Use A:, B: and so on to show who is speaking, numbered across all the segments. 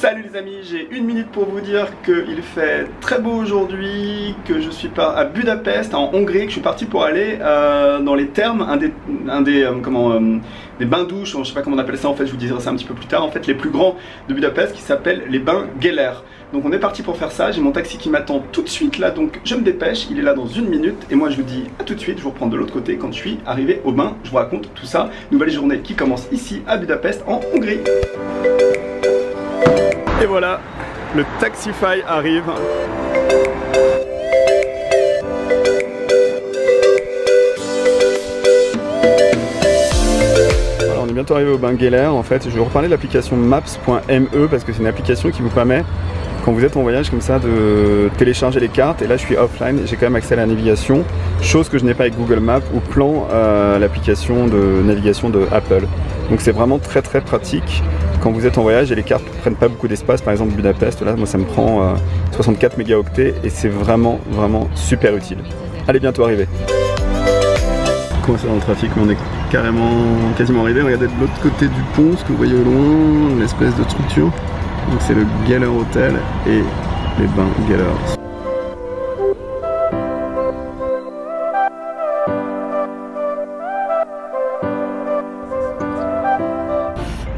A: Salut les amis, j'ai une minute pour vous dire qu'il fait très beau aujourd'hui, que je suis à Budapest, en Hongrie, que je suis parti pour aller dans les thermes, des bains-douches, je sais pas comment on appelle ça en fait, je vous dirai ça un petit peu plus tard, en fait les plus grands de Budapest qui s'appellent les bains Geller. Donc on est parti pour faire ça, j'ai mon taxi qui m'attend tout de suite là, donc je me dépêche, il est là dans une minute et moi je vous dis à tout de suite, je vous reprends de l'autre côté quand je suis arrivé au bain, je vous raconte tout ça. Nouvelle journée qui commence ici à Budapest en Hongrie. Et voilà, le Taxify arrive. Voilà, on est bientôt arrivé au bain Geller. En fait, je vais vous reparler de l'application maps.me parce que c'est une application qui vous permet, quand vous êtes en voyage comme ça, de télécharger les cartes. Et là je suis offline, j'ai quand même accès à la navigation, chose que je n'ai pas avec Google Maps ou Plan, l'application de navigation de Apple. Donc c'est vraiment très pratique quand vous êtes en voyage et les cartes ne prennent pas beaucoup d'espace. Par exemple Budapest, là moi ça me prend 64 mégaoctets et c'est vraiment super utile. Allez, bientôt arrivé. Comment ça dans le trafic, mais on est quasiment arrivé. Regardez de l'autre côté du pont, ce que vous voyez au loin, une espèce de structure. Donc c'est le Geller Hotel et les bains Geller.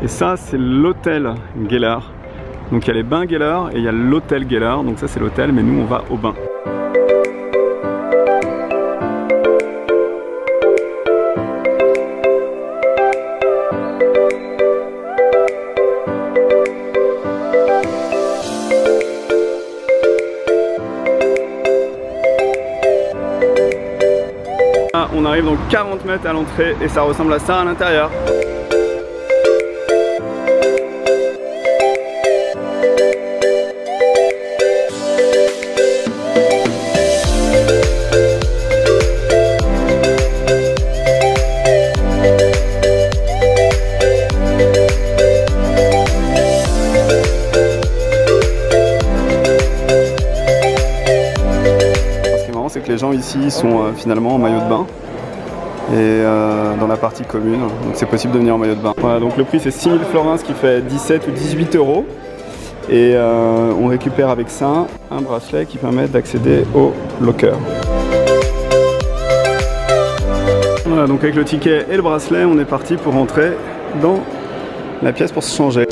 A: Et ça c'est l'hôtel Geller. Donc il y a les bains Geller et il y a l'hôtel Geller. Donc ça c'est l'hôtel, mais nous on va au bain. On arrive donc 40 mètres à l'entrée et ça ressemble à ça à l'intérieur. Ce qui est marrant, c'est que les gens ici sont finalement en maillot de bain. Et dans la partie commune, donc c'est possible de venir en maillot de bain. Voilà, donc le prix c'est 6000 florins, ce qui fait 17 ou 18 euros. Et on récupère avec ça un bracelet qui permet d'accéder au locker. Voilà, donc avec le ticket et le bracelet, on est parti pour rentrer dans la pièce pour se changer.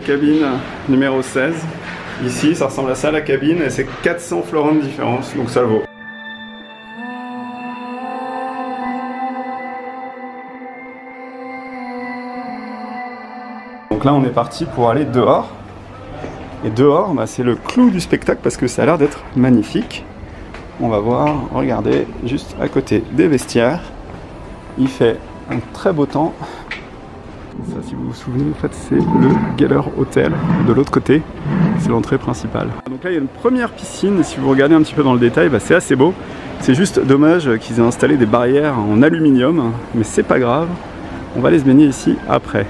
A: Cabine numéro 16. Ici, ça ressemble à ça la cabine et c'est 400 florins de différence, donc ça vaut. Donc là, on est parti pour aller dehors. Et dehors, bah, c'est le clou du spectacle parce que ça a l'air d'être magnifique. On va voir, regardez, juste à côté des vestiaires. Il fait un très beau temps. Ça, si vous vous souvenez, en fait, c'est le Geller Hotel. De l'autre côté, c'est l'entrée principale. Donc là, il y a une première piscine. Et si vous regardez un petit peu dans le détail, bah, c'est assez beau. C'est juste dommage qu'ils aient installé des barrières en aluminium, mais c'est pas grave. On va aller se baigner ici après.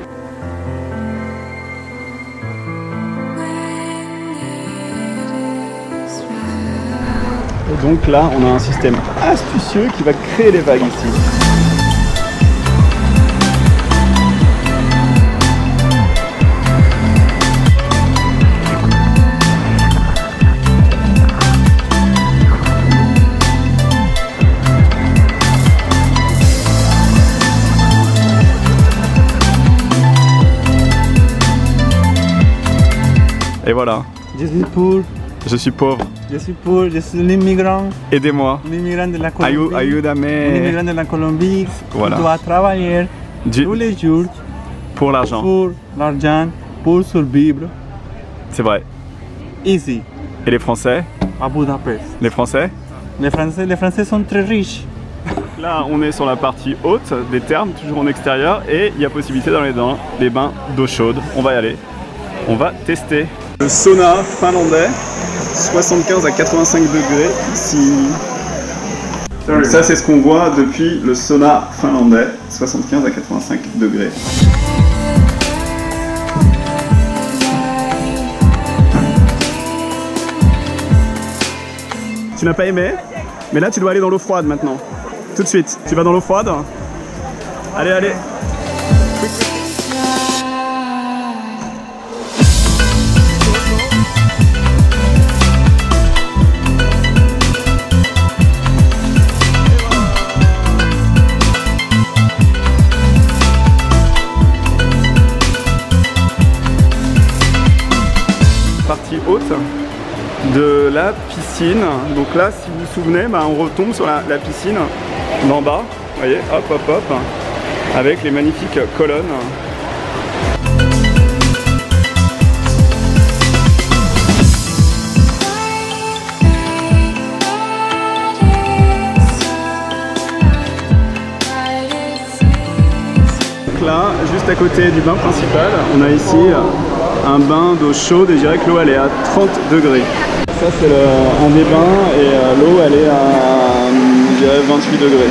A: Et donc là, on a un système astucieux qui va créer les vagues ici. Et voilà.
B: Je suis pauvre.
A: Je suis pauvre.
B: Je suis pauvre, je suis un immigrant.
A: Aidez-moi.
B: Un immigrant de la Colombie.
A: Ayúdame.
B: Un immigrant de la Colombie.
A: Voilà.
B: Qui doit travailler tous les jours.
A: Pour l'argent.
B: Pour l'argent, pour survivre.
A: C'est vrai.
B: Ici.
A: Et les Français?
B: À Budapest.
A: Les Français?
B: Les Français sont très riches.
A: Là, on est sur la partie haute des thermes, toujours en extérieur, et il y a possibilité dans les bains d'eau chaude. On va y aller. On va tester. Le sauna finlandais, 75 à 85 degrés ici. Ça, c'est ce qu'on voit depuis le sauna finlandais, 75 à 85 degrés. Tu n'as pas aimé? Mais là, tu dois aller dans l'eau froide maintenant. Tout de suite. Tu vas dans l'eau froide. Allez, allez. Partie haute de la piscine. Donc là, si vous vous souvenez, bah, on retombe sur la piscine d'en bas. Vous voyez, hop, hop, hop, avec les magnifiques colonnes. Donc là, juste à côté du bain principal, on a ici un bain d'eau chaude et je dirais que l'eau elle est à 30 degrés. Ça c'est un des bains et l'eau elle est à je dirais 28 degrés.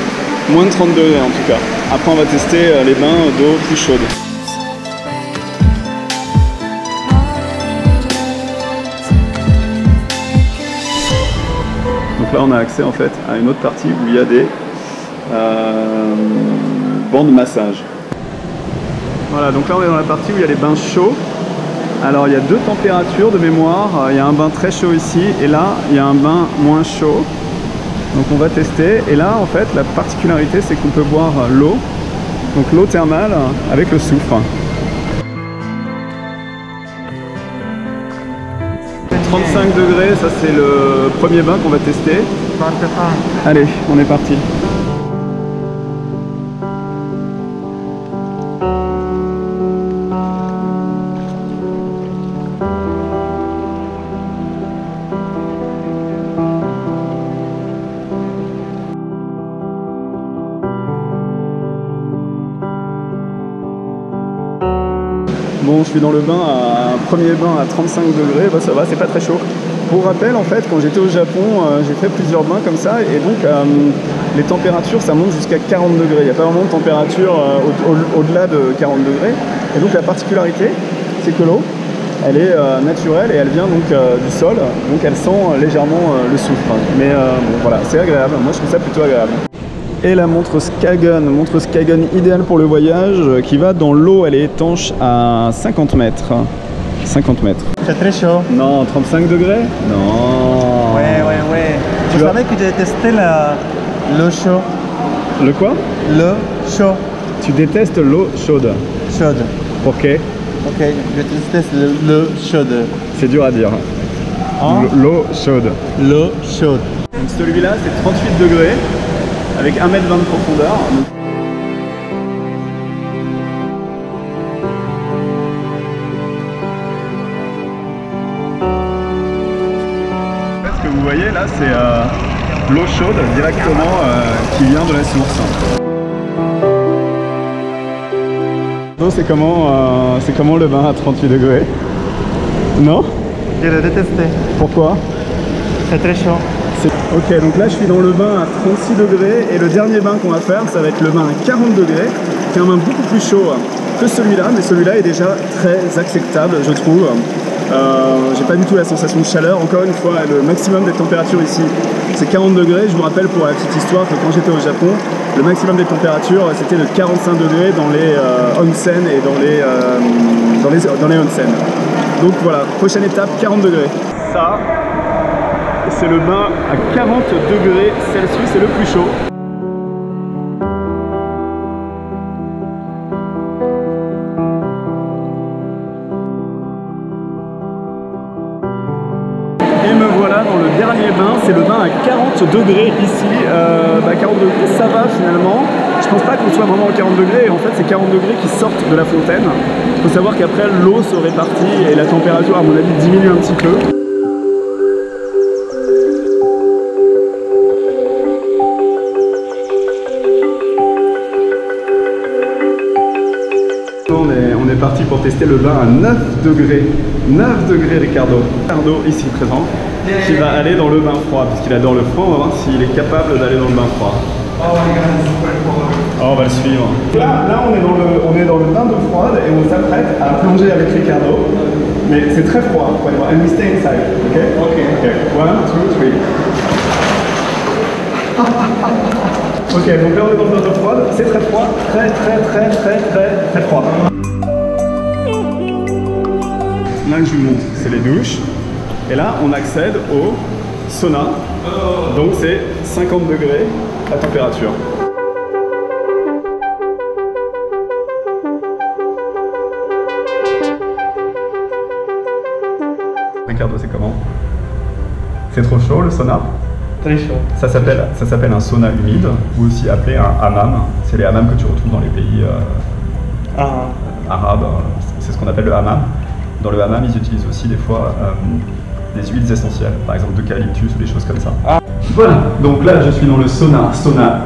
A: Moins de 30 degrés en tout cas. Après on va tester les bains d'eau plus chaude. Donc là on a accès en fait à une autre partie où il y a des bancs de massage. Voilà, donc là on est dans la partie où il y a les bains chauds. Alors il y a deux températures de mémoire, il y a un bain très chaud ici et là il y a un bain moins chaud. Donc on va tester et là en fait la particularité c'est qu'on peut boire l'eau, donc l'eau thermale avec le soufre. 35 degrés, ça c'est le premier bain qu'on va tester. Allez, on est parti. Bon, je suis dans le bain, un premier bain à 35 degrés, bah, ça va, c'est pas très chaud. Pour rappel, en fait, quand j'étais au Japon, j'ai fait plusieurs bains comme ça, et donc les températures, ça monte jusqu'à 40 degrés. Il n'y a pas vraiment de température au-delà de 40 degrés. Et donc la particularité, c'est que l'eau, elle est naturelle et elle vient donc du sol, donc elle sent légèrement le soufre. Mais bon, voilà, c'est agréable, moi je trouve ça plutôt agréable. Et la montre Skagen idéale pour le voyage, qui va dans l'eau, elle est étanche à 50 mètres. 50 mètres.
B: C'est très chaud.
A: Non, 35 degrés? Non.
B: Ouais. Tu savais que j'ai testé l'eau chaude.
A: Le quoi?
B: L'eau chaude.
A: Tu détestes l'eau chaude?
B: Chaude.
A: Ok.
B: Ok, je déteste l'eau chaude.
A: C'est dur à dire.
B: Hein?
A: L'eau chaude.
B: L'eau chaude.
A: Donc celui-là, c'est 38 degrés. Avec 1,20 m de profondeur. Ce que vous voyez là, c'est l'eau chaude directement qui vient de la source. C'est comment le bain à 38 degrés? Non?
B: Je l'ai détesté.
A: Pourquoi?
B: C'est très chaud.
A: Ok, donc là je suis dans le bain à 36 degrés et le dernier bain qu'on va faire, ça va être le bain à 40 degrés, qui est un bain beaucoup plus chaud que celui-là, mais celui-là est déjà très acceptable, je trouve. J'ai pas du tout la sensation de chaleur. Encore une fois, le maximum des températures ici, c'est 40 degrés. Je vous rappelle pour la petite histoire que quand j'étais au Japon, le maximum des températures, c'était de 45 degrés dans les onsen et dans les onsen. Donc voilà, prochaine étape, 40 degrés. Ça, c'est le bain à 40 degrés Celsius, c'est le plus chaud. Et me voilà dans le dernier bain, c'est le bain à 40 degrés ici. 40 degrés, ça va finalement. Je pense pas qu'on soit vraiment à 40 degrés, en fait c'est 40 degrés qui sortent de la fontaine. Il faut savoir qu'après l'eau se répartit et la température à mon avis diminue un petit peu. On est parti pour tester le bain à 9 degrés. 9 degrés Ricardo. Ricardo ici présent, qui va aller dans le bain froid, puisqu'il adore le froid. On va voir s'il est capable d'aller dans le bain froid. Oh, on va le suivre. Là on est dans le bain d'eau froide et on s'apprête à plonger avec Ricardo. Mais c'est très froid, and we stay inside. Ok? Ok. 1, 2, 3. Ok, donc là on est dans une eau froide, c'est très froid, très froid. Là je vous montre, c'est les douches. Et là on accède au sauna. Donc c'est 50 degrés la température. Ricardo, c'est comment? C'est trop chaud le sauna?
B: Très chaud.
A: Ça s'appelle un sauna humide, ou aussi appelé un hammam. C'est les hammams que tu retrouves dans les pays arabes. C'est ce qu'on appelle le hammam. Dans le hammam, ils utilisent aussi des fois des huiles essentielles, par exemple d'eucalyptus ou des choses comme ça. Voilà, donc là je suis dans le sauna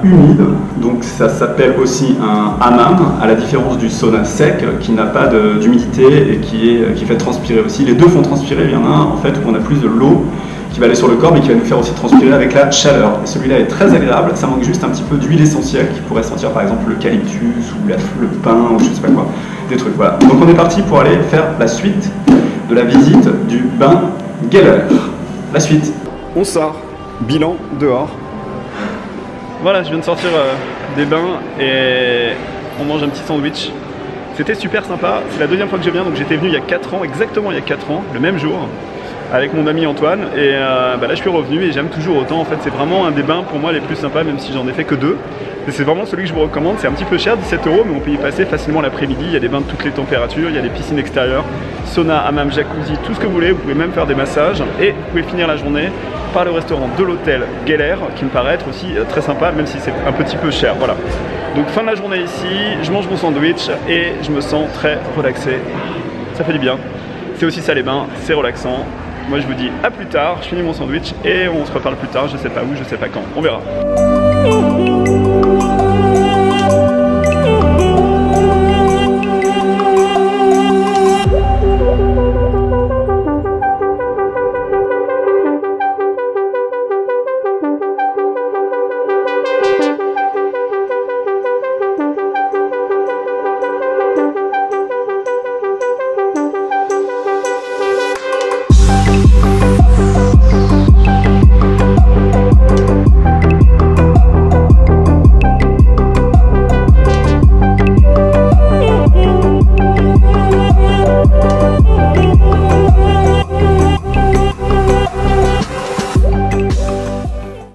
A: humide, donc ça s'appelle aussi un hammam, à la différence du sauna sec qui n'a pas d'humidité et qui fait transpirer aussi. Les deux font transpirer, il y en a un en fait où on a plus de l'eau qui va aller sur le corps mais qui va nous faire aussi transpirer avec la chaleur. Et celui-là est très agréable, ça manque juste un petit peu d'huile essentielle qui pourrait sentir par exemple l'eucalyptus ou le pin ou je sais pas quoi, des trucs, voilà. Donc on est parti pour aller faire la suite de la visite du bain Geller. La suite. On sort, bilan dehors. Voilà, je viens de sortir des bains et on mange un petit sandwich. C'était super sympa, c'est la deuxième fois que je viens, donc j'étais venu il y a 4 ans, exactement il y a 4 ans, le même jour, avec mon ami Antoine, et là je suis revenu et j'aime toujours autant. En fait c'est vraiment un des bains pour moi les plus sympas, même si j'en ai fait que 2. Et c'est vraiment celui que je vous recommande. C'est un petit peu cher, 17 €, mais on peut y passer facilement l'après-midi. Il y a des bains de toutes les températures, il y a des piscines extérieures, sauna, hammam, jacuzzi, tout ce que vous voulez. Vous pouvez même faire des massages et vous pouvez finir la journée par le restaurant de l'hôtel Geller, qui me paraît être aussi très sympa, même si c'est un petit peu cher. Voilà. Donc fin de la journée ici, je mange mon sandwich et je me sens très relaxé. Ça fait du bien. C'est aussi ça les bains, c'est relaxant. Moi je vous dis à plus tard, je finis mon sandwich et on se reparle plus tard, je sais pas où, je sais pas quand, on verra.